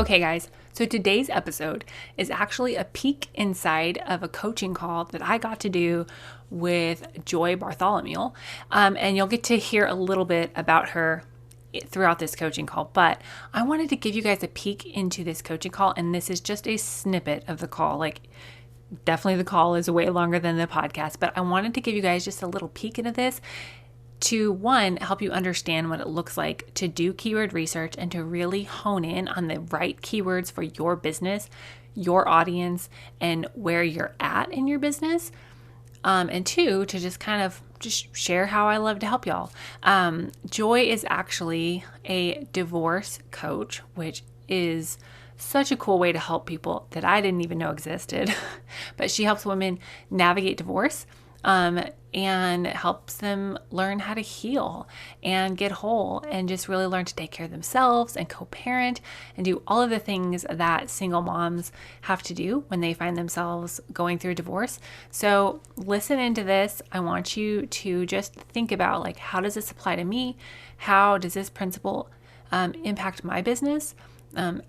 Okay, guys, so today's episode is actually a peek inside of a coaching call that I got to do with Joy Bartholomew. And you'll get to hear a little bit about her throughout this coaching call. But I wanted to give you guys a peek into this coaching call, and this is just a snippet of the call. Like, definitely the call is way longer than the podcast, but I wanted to give you guys just a little peek into this to one, help you understand what it looks like to do keyword research and to really hone in on the right keywords for your business, your audience, and where you're at in your business. And two, to just kind of just share how I love to help y'all. Joy is actually a divorce coach, which is such a cool way to help people that I didn't even know existed. But she helps women navigate divorce and helps them learn how to heal and get whole and just really learn to take care of themselves and co-parent and do all of the things that single moms have to do when they find themselves going through a divorce. So listen into this. I want you to just think about, like, how does this apply to me? How does this principle impact my business?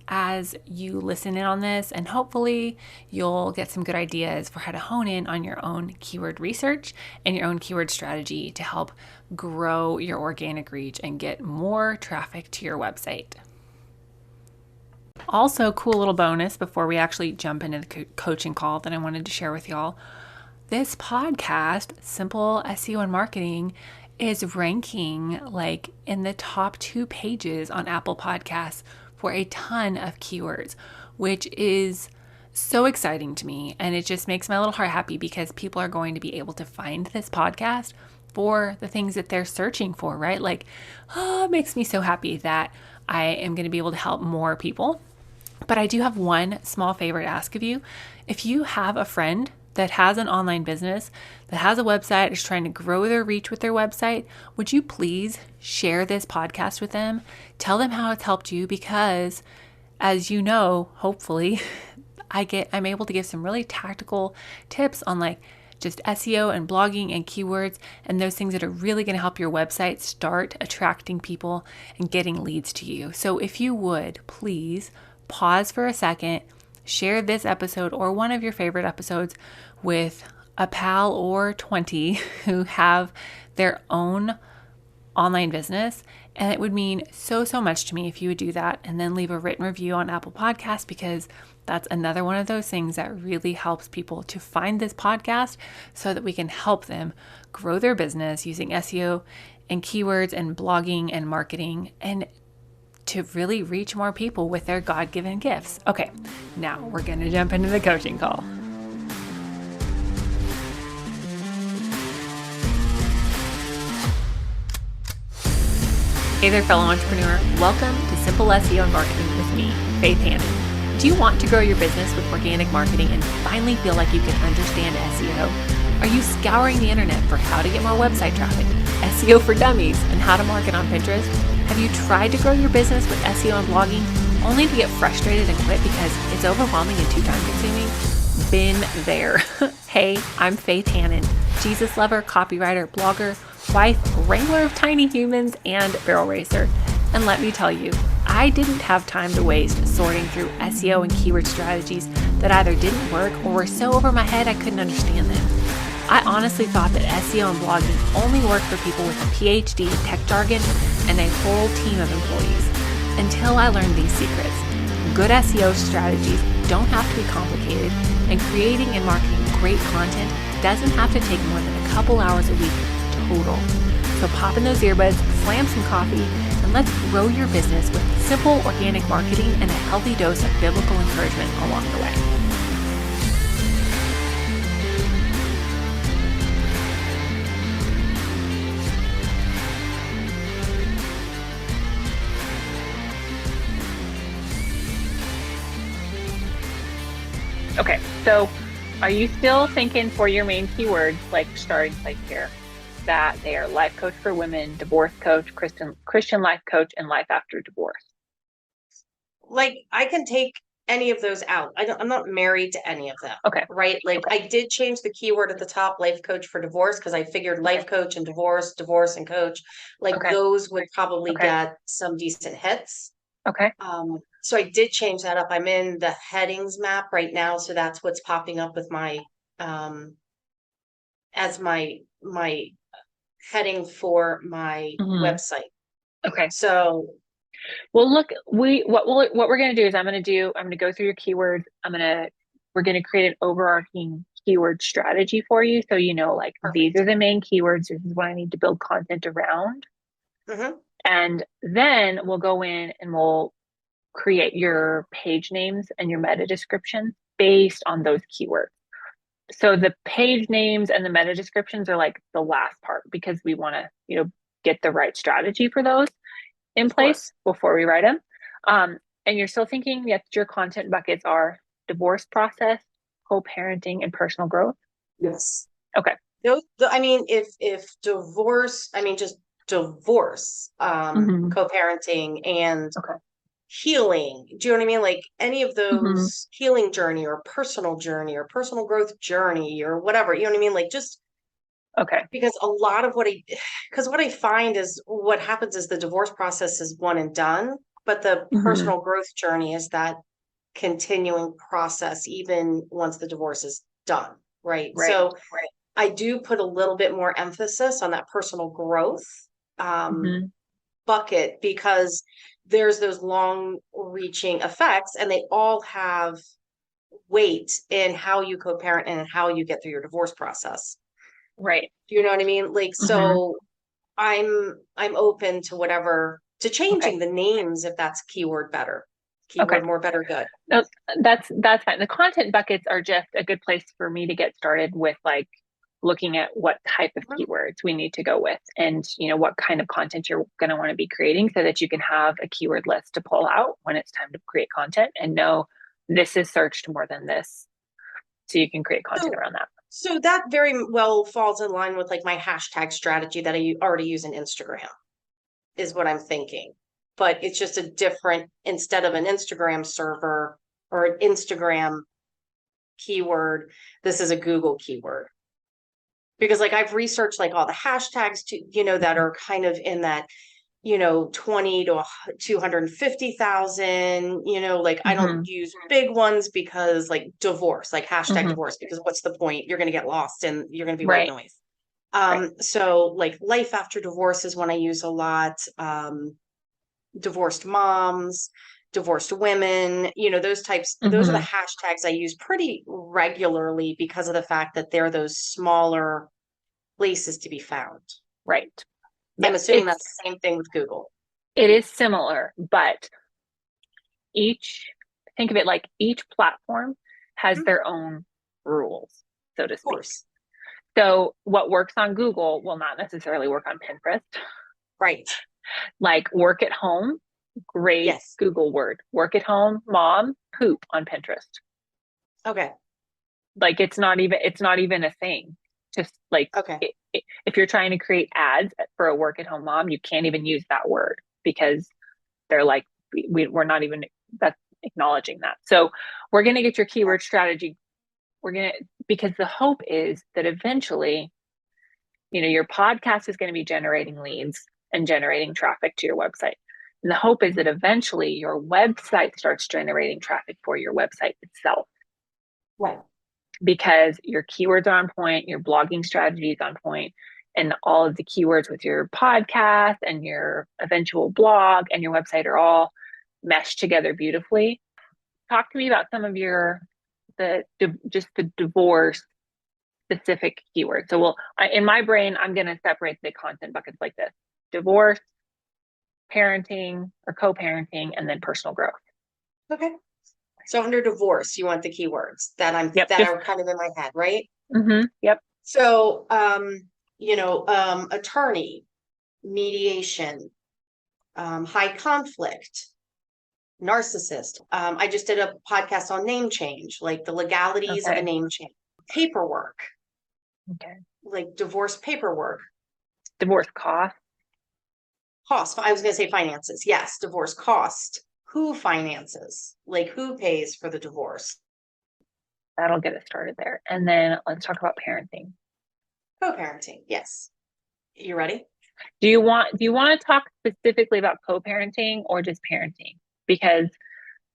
As you listen in on this, and hopefully you'll get some good ideas for how to hone in on your own keyword research and your own keyword strategy to help grow your organic reach and get more traffic to your website. Also, cool little bonus before we actually jump into the coaching call that I wanted to share with y'all. This podcast, Simple SEO and Marketing, is ranking like in the top 2 pages on Apple Podcasts for a ton of keywords, which is so exciting to me. And it just makes my little heart happy because people are going to be able to find this podcast for the things that they're searching for, right? Like, it makes me so happy that I am going to be able to help more people. But I do have one small favor to ask of you. If you have a friend that has an online business, that has a website, is trying to grow their reach with their website, would you please share this podcast with them? Tell them how it's helped you, because as you know, hopefully, I'm able to give some really tactical tips on like just SEO and blogging and keywords and those things that are really going to help your website start attracting people and getting leads to you. So if you would, please pause for a second, share this episode or one of your favorite episodes with a pal or 20 who have their own online business. And it would mean so much to me if you would do that and then leave a written review on Apple Podcasts, because that's another one of those things that really helps people to find this podcast so that we can help them grow their business using SEO and keywords and blogging and marketing, and to really reach more people with their God-given gifts. Okay, now we're going to jump into the coaching call. Hey there, fellow entrepreneur. Welcome to Simple SEO and Marketing with me, Faith Hannon. Do you want to grow your business with organic marketing and finally feel like you can understand SEO? Are you scouring the internet for how to get more website traffic, SEO for dummies, and how to market on Pinterest? Have you tried to grow your business with SEO and blogging only to get frustrated and quit because it's overwhelming and too time consuming? Been there. Hey, I'm Faith Hannon, Jesus lover, copywriter, blogger, wife, wrangler of tiny humans, and barrel racer. And let me tell you, I didn't have time to waste sorting through SEO and keyword strategies that either didn't work or were so over my head I couldn't understand them. I honestly thought that SEO and blogging only worked for people with a PhD in tech jargon and a whole team of employees, until I learned these secrets. Good SEO strategies don't have to be complicated, and creating and marketing great content doesn't have to take more than a couple hours a week total. So pop in those earbuds, slam some coffee, and let's grow your business with simple organic marketing and a healthy dose of biblical encouragement along the way. Okay, so are you still thinking for your main keywords, like starting place here, that they are life coach for women, divorce coach, Christian life coach, and life after divorce? Like, I can take any of those out. I'm not married to any of them. Okay. Right? Like, Okay. I did change the keyword at the top, life coach for divorce, because I figured life coach and divorce and coach, like Okay. those would probably Okay. get some decent hits. Okay. So I did change that up. I'm in the headings map right now, so that's what's popping up with my as my heading for my Mhm. website. Okay. So Well, look, what we're going to do is I'm going to go through your keywords. We're going to create an overarching keyword strategy for you. So, like these perfect. are the main keywords. This is what I need to build content around. Hmm. And then we'll go in and we'll create your page names and your meta descriptions based on those keywords. So the page names and the meta descriptions are like the last part because we want to, get the right strategy for those in Of place course. before we write them. And you're still thinking that your content buckets are divorce process, co-parenting, and personal growth. Yes. Okay. I mean, if divorce, I mean, just divorce, Mm-hmm. co-parenting and Okay. healing. Do you know what I mean? Like any of Mm-hmm. those healing journey or personal growth journey or whatever, you know what I mean? Like just Okay. because a lot of because what I find is what happens is the divorce process is one and done, but the Mm-hmm. personal growth journey is that continuing process even once the divorce is done, right? Right. So I do put a little bit more emphasis on that personal growth um, Mm-hmm. bucket because there's those long reaching effects and they all have weight in how you co-parent and how you get through your divorce process. Right. Do you know what I mean? Like, Mm-hmm. so I'm open to whatever to Okay. changing the names if that's Okay. keyword more better good. No, that's fine. The content buckets are just a good place for me to get started with like looking at what type of Mhm. keywords we need to go with and what kind of content you're going to want to be creating so that you can have a keyword list to pull out when it's time to create content and know this is searched more than this so you can create content So around that. so that very well falls in line with like my hashtag strategy that I already use in Instagram is what I'm thinking. But it's just a different instead of an Instagram server or an Instagram keyword, this is a Google keyword. Because like I've researched like all the hashtags to, that are kind of in that 20 to 250,000, like I don't Mm-hmm. use big ones because like divorce, like hashtag Mm-hmm. divorce, because what's the point? You're going to get lost and you're going to be white Right. noise. Right. So like life after divorce is one I use a lot. Divorced moms, divorced women, those are the Mm-hmm. hashtags I use pretty regularly because of the fact that they're those smaller places to be found. Right. I'm Yes. assuming that's the same thing with Google. It is similar, but each think of it like each platform has Mhm. their own rules, so to Of speak. course. So what works on Google will not necessarily work on Pinterest. Right. Like work at home, great Yes. Google word. Work at home, mom, poop on Pinterest. Okay. Like it's not even a thing. Just like Okay. if you're trying to create ads for a work at home mom, you can't even use that word because they're like we're not even that's acknowledging that. So we're going to get your keyword strategy. We're going to because the hope is that eventually your podcast is going to be generating leads and generating traffic to your website. And the hope is that eventually your website starts generating traffic for your website itself Right. because your keywords are on point, your blogging strategy is on point, and all of the keywords with your podcast and your eventual blog and your website are all meshed together beautifully. Talk to me about some of just the divorce specific keywords. So in my brain, I'm going to separate the content buckets like this: divorce, parenting or co-parenting, and then personal growth. Okay. So under divorce, you want the keywords Yep. that Just, are kind of in my head, right? yep. So attorney, mediation, high conflict, narcissist. I just did a podcast on name change, like the legalities of a Okay. name change, paperwork, Okay. like divorce paperwork, Divorce cost. cost. I was going to say finances. Yes, divorce cost. Who finances? Like who pays for the divorce? That'll get us started there. And then let's talk about parenting. Co-parenting. Yes. You ready? Do you want to talk specifically about co-parenting or just parenting? Because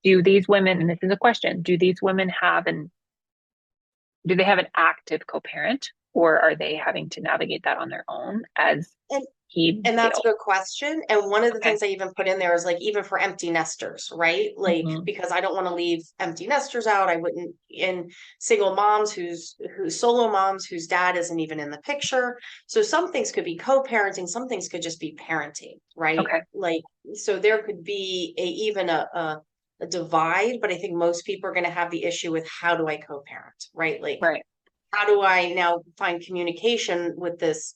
do these women, and this is a question, do they have an active co-parent, or are they having to navigate that on their own as And he And that's a feels? good question. And one of the Okay. things I even put in there is like, even for empty nesters, right? Like, Mm-hmm. because I don't want to leave empty nesters out. I wouldn't, in single moms who's solo moms whose dad isn't even in the picture. So some things could be co-parenting, some things could just be parenting, right? Okay. Like, so there could be even a divide, but I think most people are going to have the issue with how do I co-parent, right? Like, Right. how do I now find communication with this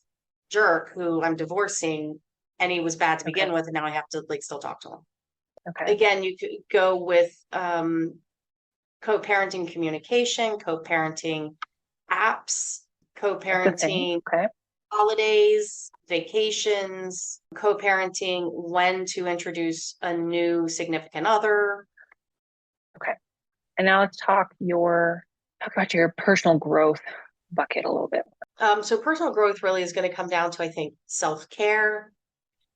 jerk who I'm divorcing and he was bad to Okay. begin with and now I have to like still talk to him. Okay. Again, you could go with co-parenting communication, co-parenting apps, That's the thing. co-parenting Okay. holidays, vacations, co-parenting when to introduce a new significant other. Okay. And now let's talk about your personal growth bucket a little bit. So personal growth really is going to come down to, I think, self-care.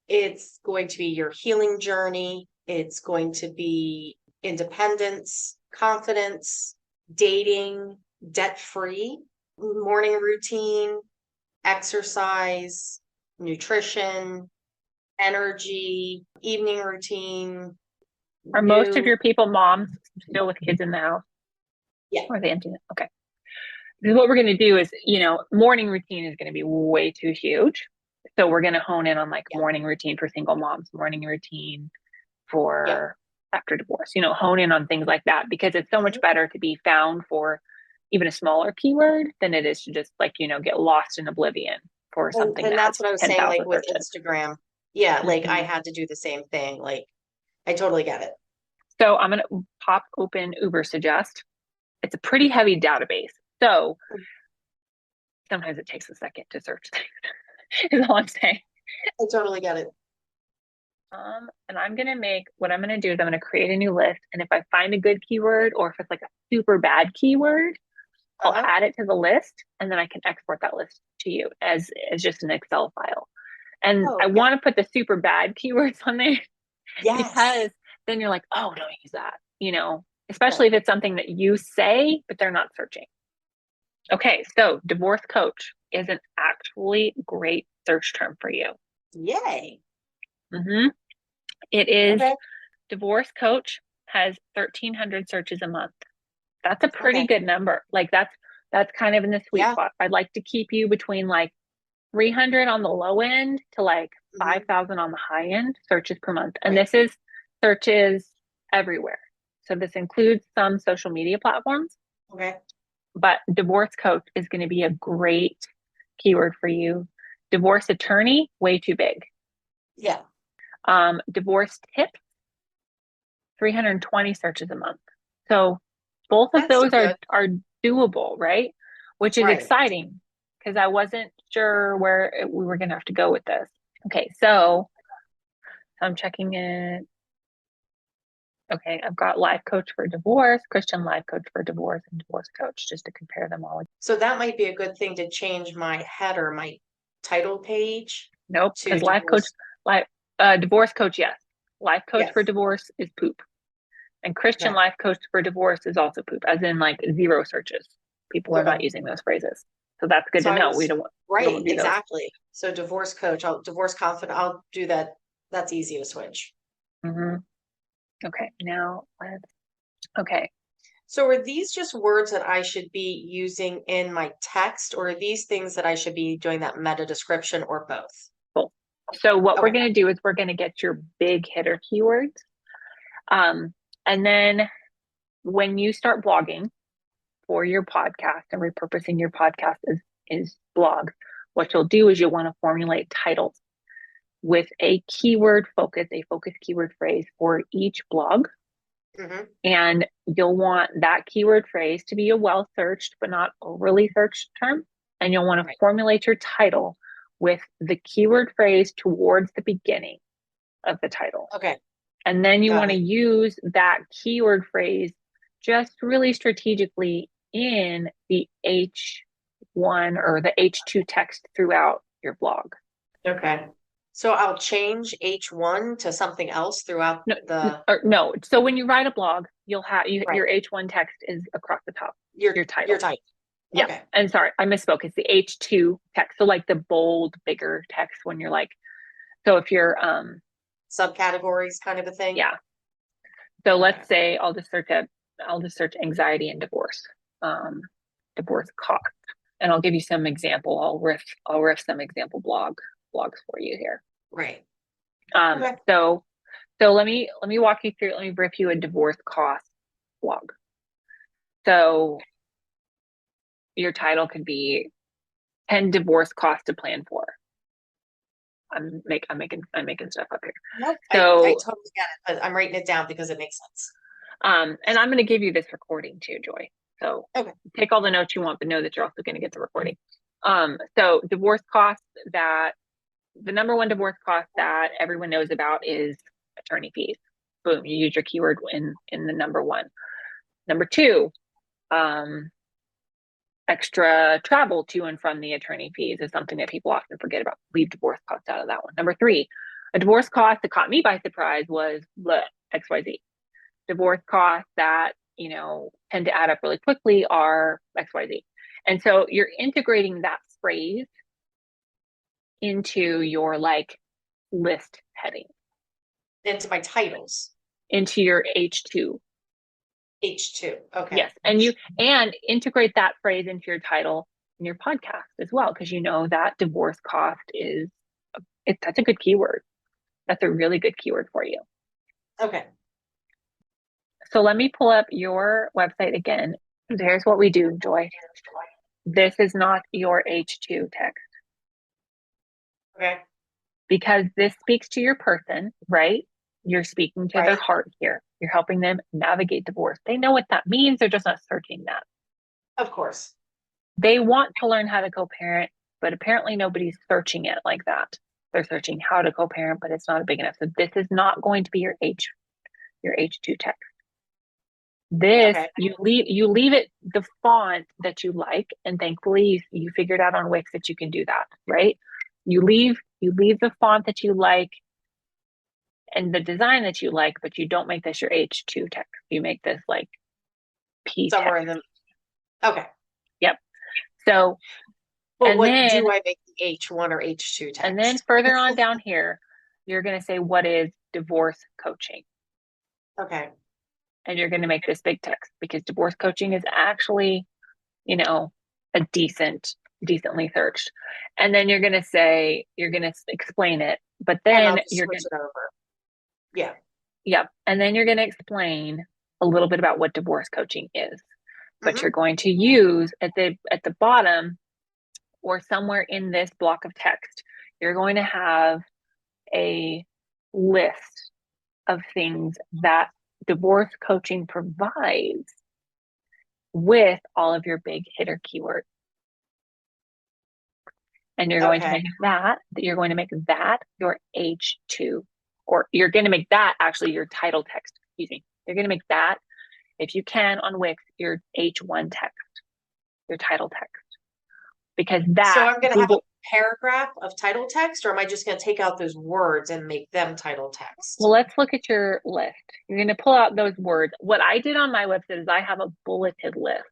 It's going to be your healing journey. It's going to be independence, confidence, dating, debt-free, morning routine, exercise, nutrition, energy, evening routine, Are most of new, your people moms still with kids in the house, yeah, or are they empty? Okay. Because what we're going to do is, morning routine is going to be way too huge. So we're going to hone in on like yeah, morning routine for single moms, morning routine yeah. for after divorce, hone in on things like that, because it's so much Mhm. better to be found for even a smaller keyword than it is to just like, get lost in oblivion for something And that that's has what I was saying, like 10,000 with searches. Instagram. Yeah, like I Mm-hmm. had to do the same thing. Like I totally get it. So I'm going to pop open Uber Suggest. It's a pretty heavy database. So sometimes it takes a second to search things, is all I'm saying. I totally get it. And what I'm gonna do is I'm gonna create a new list. And if I find a good keyword, or if it's like a super bad keyword, I'll Uh-huh. add it to the list, and then I can export that list to you as just an Excel file. And I Oh, yeah. want to put the super bad keywords on there Yes. because then you're like, oh, don't use that, Okay. especially if it's something that you say, but they're not searching. Okay, so divorce coach is an actually great search term for you. Yay. Mm-hmm. It is. Okay. Divorce coach has 1,300 searches a month. That's a pretty Okay. good number. Like that's kind of in the sweet Yeah. spot. I'd like to keep you between like 300 on the low end to like Hmm. 5,000 on the high end searches per month. And Right. this is searches everywhere. So this includes some social media platforms, Okay. but divorce coach is going to be a great keyword for you. Divorce attorney, way too big. Yeah. Divorce tips, 320 searches a month. So both of That's those still good. are doable, right? Which is Right. exciting because I wasn't sure where we were going to have to go with this. Okay, so I'm checking it. Okay, I've got life coach for divorce, Christian life coach for divorce, and divorce coach just to compare them all. So that might be a good thing to change my header, my title page Nope, to because life coach, divorce. life divorce coach, yes. Life coach for Yes. divorce is poop. And Christian Okay. life coach for divorce is also poop, as in like zero searches. People are not Okay. using those phrases. So that's good So to I know. We was don't right. want to do those. Exactly. So divorce coach, I'll divorce confident. I'll do that. That's easy to switch. Mm-hmm. Okay, now okay. So are these just words that I should be using in my text, or are these things that I should be doing that meta description, or both? Cool. So what we're Okay. going to do is we're going to get your big hitter keywords. Um, and then when you start blogging for your podcast and repurposing your podcast as blog, what you'll do is you'll want to formulate titles with a keyword focus, a focus keyword phrase for each blog. Hmm. And you'll want that keyword phrase to be a well searched, but not overly searched term. And you'll want to Right. formulate your title with the keyword phrase towards the beginning of the title. Okay. And then you Got want to it. use that keyword phrase just really strategically in the H1 or the H2 text throughout your blog. Okay. So I'll change H1 to something else throughout No. So when you write a blog, you'll have right, your H1 text is across the top, your your title. title. Yeah. Okay. And sorry, I misspoke. It's the H2 text. So like the bold, bigger text when you're like, so if you're, Subcategories kind of a thing. yeah. So Okay. let's say I'll just search anxiety and divorce, divorce cost, and I'll give you some example. I'll riff some example blogs for you here. Right. Okay. So let me walk you through. Let me brief you a divorce cost blog. So your title could be 10 divorce costs to plan for. I'm making stuff up here. Nope. So I totally get it, but I'm writing it down because it makes sense. And I'm going to give you this recording too, Joy. So okay. Take all the notes you want, but know that you're also going to get the recording. So divorce costs that the number one divorce cost that everyone knows about is attorney fees. Boom, you use your keyword in the number one. Number two, extra travel to and from the attorney fees is something that people often forget about. Leave divorce costs out of that one. Number three, a divorce cost that caught me by surprise was XYZ. Divorce costs that, tend to add up really quickly are XYZ. And so you're integrating that phrase into your list heading, into my titles. into your H2. H2. Okay. Yes. And integrate that phrase into your title in your podcast as well, because that divorce cost that's a good keyword. That's a really good keyword for you. Okay. So let me pull up your website again. Here's what we do, Joy. This is not your H2 text. Okay. Because this speaks to your person, right? You're speaking to their heart here. You're helping them navigate divorce. They know what that means. They're just not searching that. Of course. They want to learn how to co-parent, but apparently nobody's searching it like that. They're searching how to co-parent, but it's not big enough. So this is not going to be your H2 text. This, okay. you leave it the font that you like, and thankfully you figured out on Wix that you can do that, right? You leave the font that you like and the design that you like, but you don't make this your H2 text. You make this P somewhere text. in the okay. Yep. So but what then, do I make the H1 or H2 text? And then further on down here, you're going to say, what is divorce coaching? Okay. And you're going to make this big text, because divorce coaching is actually, a decently searched. And then you're going to explain it, but then you're going to switch it over. Yeah. Yep. And then you're going to explain a little bit about what divorce coaching is, but you're going to use at the bottom or somewhere in this block of text, you're going to have a list of things that divorce coaching provides with all of your big hitter keywords. And you're going to make that your H2, or you're going to make that actually your title text. Excuse me. You're going to make that, if you can, on Wix, your H1 text, your title text. Because that. So I'm going to have a paragraph of title text, or am I just going to take out those words and make them title text? Well, let's look at your list. You're going to pull out those words. What I did on my website is I have a bulleted list.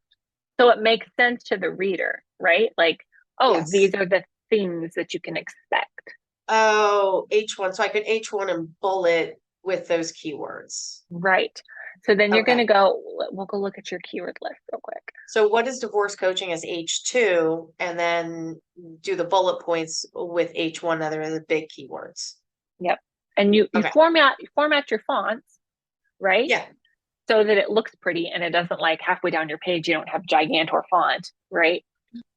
So it makes sense to the reader, right? Yes. These are the things that you can expect. Oh, H1. So I could H1 and bullet with those keywords. Right. So then you're going to we'll go look at your keyword list real quick. So what is divorce coaching as H2, and then do the bullet points with H1 that are the big keywords. Yep. And you format your fonts, right? Yeah. So that it looks pretty and it doesn't halfway down your page, you don't have Gigantor font, right?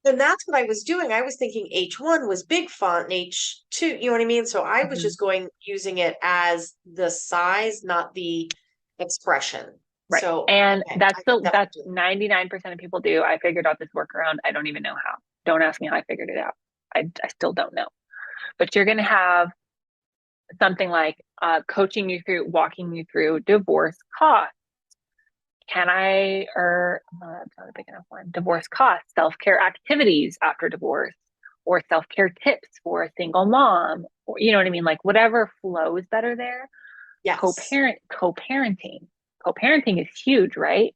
And that's what I was doing. I was thinking H1 was big font and H2, you know what I mean? So I was just using it as the size, not the expression. Right. So, and that's 99% of people do. I figured out this workaround. I don't even know how. Don't ask me how I figured it out. I still don't know. But you're going to have something like walking you through divorce costs. That's not a big enough one. Divorce costs, self-care activities after divorce, or self-care tips for a single mom, or you know what I mean? Like whatever flows better there. Yes. Co-parenting. Co-parenting is huge, right?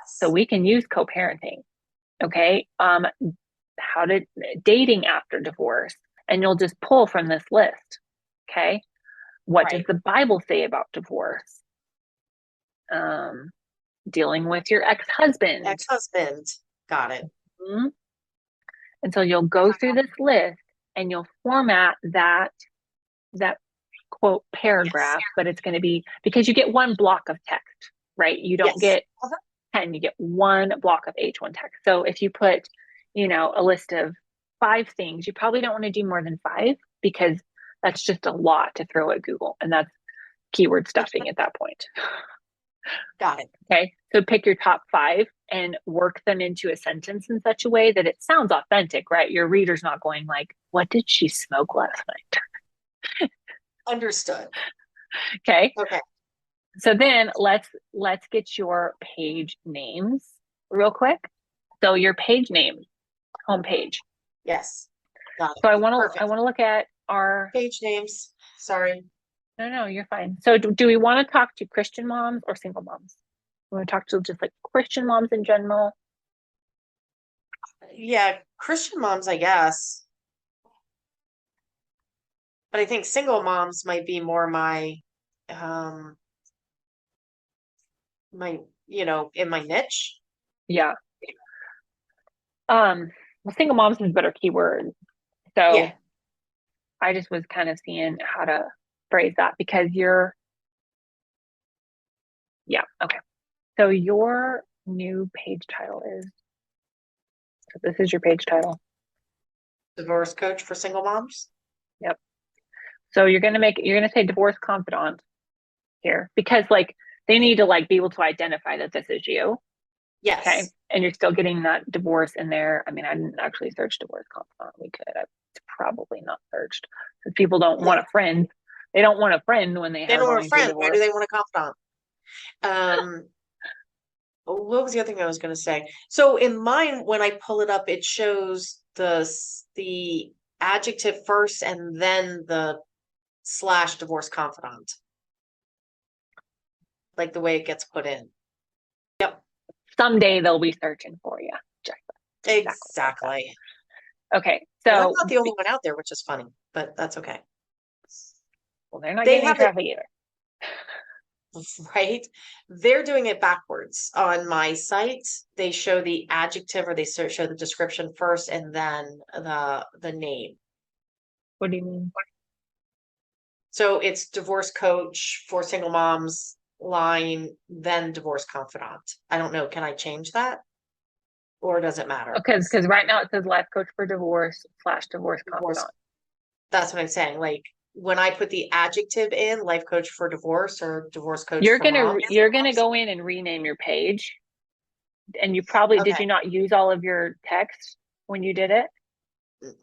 So Yes. we can use co-parenting. Okay. How to dating after divorce. And you'll just pull from this list. Okay. What does Right. the Bible say about divorce? Um, Dealing with your ex-husband. Ex-husband. Got it. Mm-hmm. And so you'll go through this list and you'll format that quote Yes. paragraph, but it's going to be because you get one block of text, right? You don't Yes. get 10, you get one block of H1 text. So if you put, a list of 5 things, you probably don't want to do more than 5 because that's just a lot to throw at Google. And that's keyword stuffing at that point. Got it. Okay. So pick your top 5 and work them into a sentence in such a way that it sounds authentic, right? Your reader's not going like, what did she smoke last night? Understood. Okay. Okay. So then let's get your page names real quick. So your page name, homepage. Yes. Got it. So I want Perfect. to look at our. Page names. Sorry. No, you're fine. So do we want to talk to Christian moms or single moms? We want to talk to just like Christian moms in general. Yeah, Christian moms, I guess. But I think single moms might be more um my, in my niche. Yeah. Well, single moms is a better keyword. Yeah. So I just was kind of seeing how to phrase that because yeah, okay. So your new page title is, so this is your page title. Divorce coach for single moms. Yep. So you're gonna say divorce confidant here because like they need to like be able to identify that this is you. Okay. Yes. And you're still getting that divorce in there. I mean, I didn't actually search divorce confidant. We could. It's probably not searched because people don't No, want a friend. They don't want a friend when they they are don't want a going through friend. Why divorce. do they want a confidant? Um, what was the other thing I was going to say? So in mine, when I pull it up, it shows the adjective first and then the slash divorce confidant, like the way it gets put in. Yep. Someday they'll be searching for you. Just exactly like Exactly. that. Okay. And I'm So, not the only one out there, which is funny, but that's okay. well, they're not They getting any have it traffic either. right. They're doing it backwards. On my site, they show the adjective or they show the description first and then the name. What do you mean? So it's divorce coach for single moms line, then divorce confidant. I don't know. Can I change that? Or does it matter? Because right now it says life coach for divorce / divorce Divorce. confidant. That's what I'm saying. Like when I put the adjective in, life coach for divorce or divorce coach You're for gonna moms. you're gonna go in and rename your page, and you probably did Okay. you not use all of your text when you did it?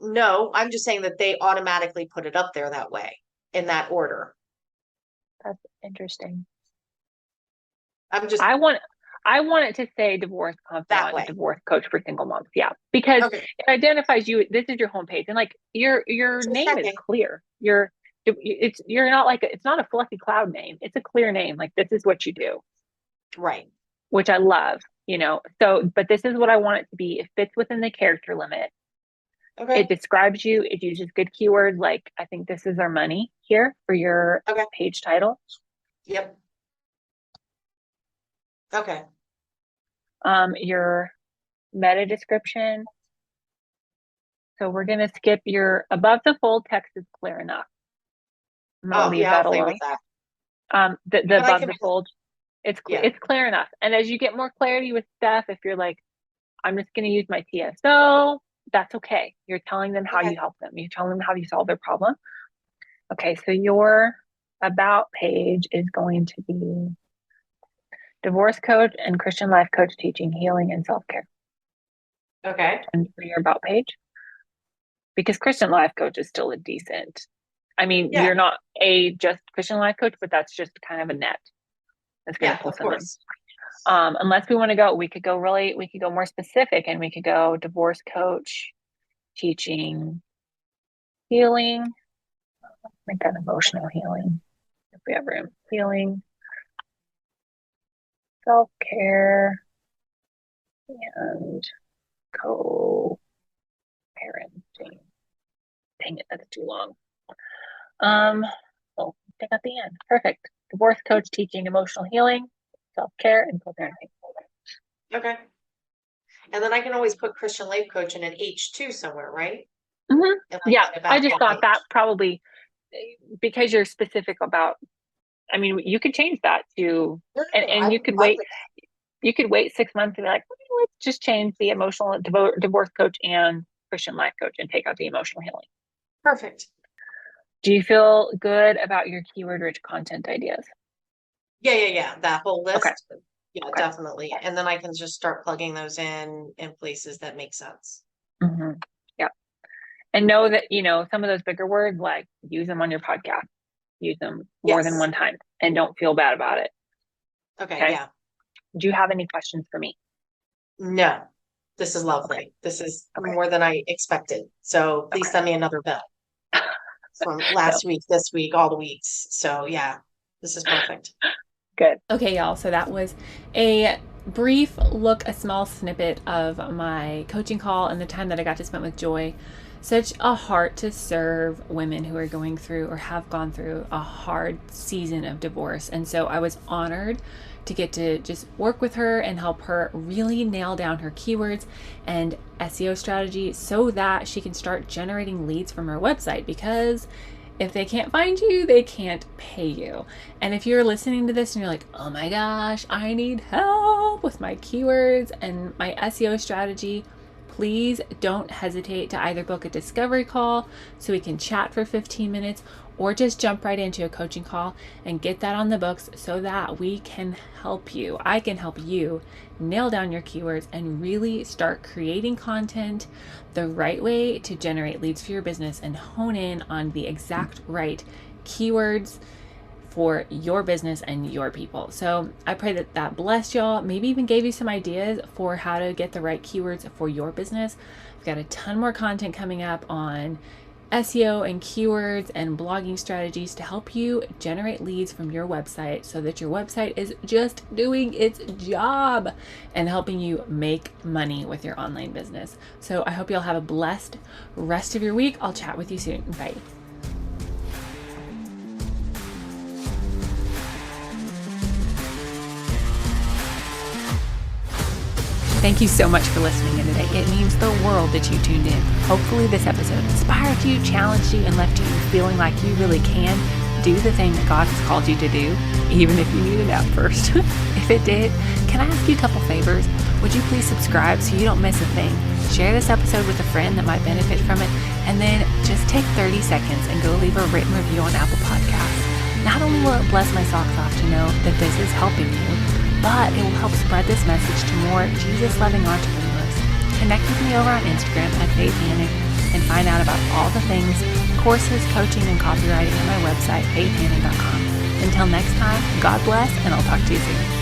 No, I'm just saying that they automatically put it up there that way in that order. That's interesting. I'm just I want I want it to say divorce that confidant, way. divorce coach for single moms. Yeah, because Okay. it identifies you. This is your homepage, and like your Just name is checking. clear. You're not like it's not a fluffy cloud name. It's a clear name. Like this is what you do, Right. which I love. So but this is what I want it to be. It fits within the character limit. It Okay. describes you. It uses good keywords. Like I think this is our money here for your Okay. page title. Yep. Okay. Your meta description. So we're going to skip your above the fold text is clear enough. I'm going to Oh, leave yeah, I'll that play with alone. that. The But I above can, the fold, yeah. it's clear enough. And as you get more clarity with stuff, if you're like, I'm just going to use my TSO, that's okay. You're telling them how Okay. you help them. You're telling them how you solve their problem. Okay, so your about page is going to be divorce coach and Christian life coach teaching healing and self-care. Okay. And for your about page, because Christian life coach is still a decent. I mean, Yeah. you're not a just Christian life coach, but that's just kind of a net that's going Yeah, to pull of some in. course. Unless we want to go, we could go more specific and we could go divorce coach teaching, healing, make that emotional healing, if we have room, healing, self-care, and co-parenting. Dang it, that's too long. Well, take out the end. Perfect. Divorce coach teaching emotional healing, self-care, and co-parenting. Okay. And then I can always put Christian life coach in an H2 somewhere, right? Yeah, I just thought that probably, because you're specific about, I mean, you could change that to, and you could wait. You could wait 6 months and be like, let's just change the emotional divorce coach and Christian life coach and take out the emotional healing. Perfect. Do you feel good about your keyword rich content ideas? Yeah. That whole list. Okay. Yeah, okay. Definitely. And then I can just start plugging those in places that make sense. Mm-hmm. Yeah. And know that, some of those bigger words, like use them on your podcast, use them more than one time, and don't feel bad about it. Okay. Yeah. Do you have any questions for me? No, this is lovely. Okay. This is more than I expected. So please send me another bill from last week, this week, all the weeks. So yeah, this is perfect. Good. Okay, y'all. So that was a brief look, a small snippet of my coaching call and the time that I got to spend with Joy. Such a heart to serve women who are going through or have gone through a hard season of divorce. And so I was honored to get to just work with her and help her really nail down her keywords and SEO strategy so that she can start generating leads from her website, because if they can't find you, they can't pay you. And if you're listening to this and you're like, oh my gosh, I need help with my keywords and my SEO strategy, please don't hesitate to either book a discovery call so we can chat for 15 minutes, or just jump right into a coaching call and get that on the books so that we can help you. I can help you nail down your keywords and really start creating content the right way to generate leads for your business and hone in on the exact right keywords for your business and your people. So I pray that that blessed y'all, maybe even gave you some ideas for how to get the right keywords for your business. I've got a ton more content coming up on SEO and keywords and blogging strategies to help you generate leads from your website so that your website is just doing its job and helping you make money with your online business. So I hope you'll have a blessed rest of your week. I'll chat with you soon. Bye. Thank you so much for listening in today. It means the world that you tuned in. Hopefully this episode inspired you, challenged you, and left you feeling like you really can do the thing that God has called you to do, even if you need it out first. If it did, can I ask you a couple favors? Would you please subscribe so you don't miss a thing? Share this episode with a friend that might benefit from it, and then just take 30 seconds and go leave a written review on Apple Podcasts. Not only will it bless my socks off to know that this is helping you, but it will help spread this message to more Jesus-loving entrepreneurs. Connect with me over on Instagram at Faith Hannig and find out about all the things, courses, coaching, and copywriting on my website, faithhannig.com. Until next time, God bless, and I'll talk to you soon.